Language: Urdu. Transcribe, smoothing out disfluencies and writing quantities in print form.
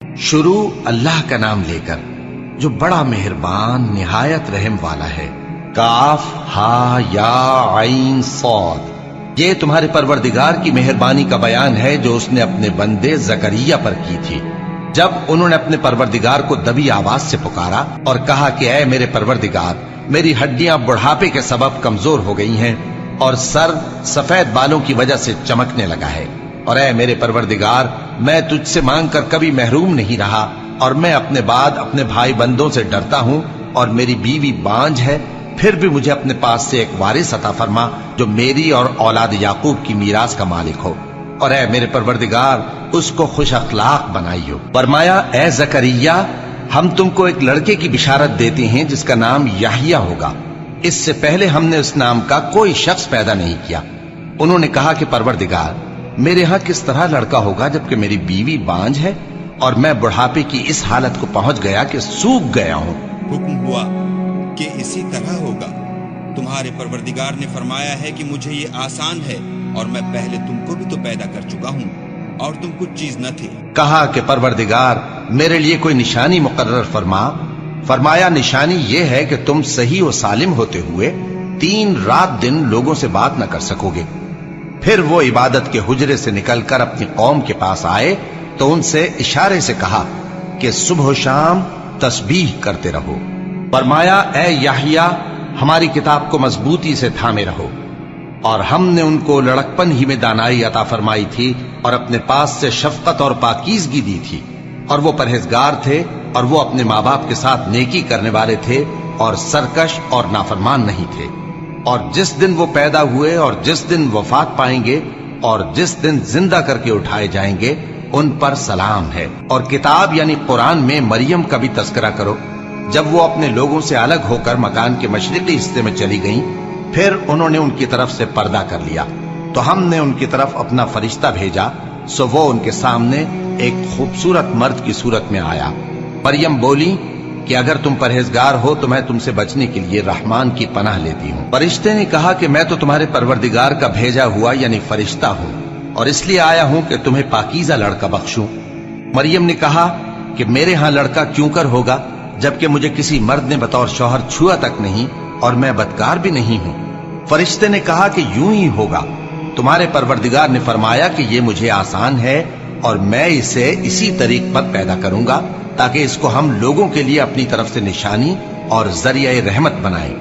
شروع اللہ کا نام لے کر جو بڑا مہربان نہایت رحم والا ہے۔ کاف ہا یا عین صاد، یہ تمہارے پروردگار کی مہربانی کا بیان ہے جو اس نے اپنے بندے زکریا پر کی تھی جب انہوں نے اپنے پروردگار کو دبی آواز سے پکارا اور کہا کہ اے میرے پروردگار، میری ہڈیاں بڑھاپے کے سبب کمزور ہو گئی ہیں اور سر سفید بالوں کی وجہ سے چمکنے لگا ہے، اور اے میرے پروردگار، میں تجھ سے مانگ کر کبھی محروم نہیں رہا، اور میں اپنے بعد اپنے بھائی بندوں سے ڈرتا ہوں، اور میری بیوی بانجھ ہے، پھر بھی مجھے اپنے پاس سے ایک وارث عطا فرما جو میری اور اولاد یعقوب کی میراث کا مالک ہو، اور اے میرے پروردگار، اس کو خوش اخلاق بنائیو۔ فرمایا اے زکریا، ہم تم کو ایک لڑکے کی بشارت دیتے ہیں جس کا نام یحییٰ ہوگا، اس سے پہلے ہم نے اس نام کا کوئی شخص پیدا نہیں کیا۔ انہوں نے کہا کہ پروردگار، میرے ہاں کس طرح لڑکا ہوگا جبکہ میری بیوی بانجھ ہے اور میں بڑھاپے کی اس حالت کو پہنچ گیا کہ سوکھ گیا ہوں۔ حکم ہوا کہ اسی طرح ہوگا، تمہارے پروردگار نے فرمایا ہے کہ مجھے یہ آسان ہے، اور میں پہلے تم کو بھی تو پیدا کر چکا ہوں اور تم کچھ چیز نہ تھے۔ کہا کہ پروردگار، میرے لیے کوئی نشانی مقرر فرما۔ فرمایا نشانی یہ ہے کہ تم صحیح و سالم ہوتے ہوئے 3 رات دن لوگوں سے بات نہ کر سکو گے۔ پھر وہ عبادت کے حجرے سے نکل کر اپنی قوم کے پاس آئے تو ان سے اشارے سے کہا کہ صبح و شام تسبیح کرتے رہو۔ فرمایا اے یحییٰ، ہماری کتاب کو مضبوطی سے تھامے رہو، اور ہم نے ان کو لڑکپن ہی میں دانائی عطا فرمائی تھی اور اپنے پاس سے شفقت اور پاکیزگی دی تھی، اور وہ پرہیزگار تھے اور وہ اپنے ماں باپ کے ساتھ نیکی کرنے والے تھے اور سرکش اور نافرمان نہیں تھے۔ اور جس دن وہ پیدا ہوئے اور جس دن وفات پائیں گے اور جس دن زندہ کر کے اٹھائے جائیں گے ان پر سلام ہے۔ اور کتاب یعنی قرآن میں مریم کا بھی تذکرہ کرو، جب وہ اپنے لوگوں سے الگ ہو کر مکان کے مشرقی حصے میں چلی گئیں، پھر انہوں نے ان کی طرف سے پردہ کر لیا تو ہم نے ان کی طرف اپنا فرشتہ بھیجا، سو وہ ان کے سامنے ایک خوبصورت مرد کی صورت میں آیا۔ مریم بولی کہ اگر تم پرہیزگار ہو تو میں تم سے بچنے کے لیے رحمان کی پناہ لیتی ہوں۔ فرشتے نے کہا کہ میں تو تمہارے پروردگار کا بھیجا ہوا یعنی فرشتہ ہوں، اور اس لیے آیا ہوں کہ تمہیں پاکیزہ لڑکا بخشوں۔ مریم نے کہا کہ میرے ہاں لڑکا کیوں کر ہوگا جبکہ مجھے کسی مرد نے بطور شوہر چھوا تک نہیں اور میں بدکار بھی نہیں ہوں۔ فرشتے نے کہا کہ یوں ہی ہوگا، تمہارے پروردگار نے فرمایا کہ یہ مجھے آسان ہے اور میں اسے اسی طریق پر پیدا کروں گا تاکہ اس کو ہم لوگوں کے لیے اپنی طرف سے نشانی اور ذریعہ رحمت بنائیں۔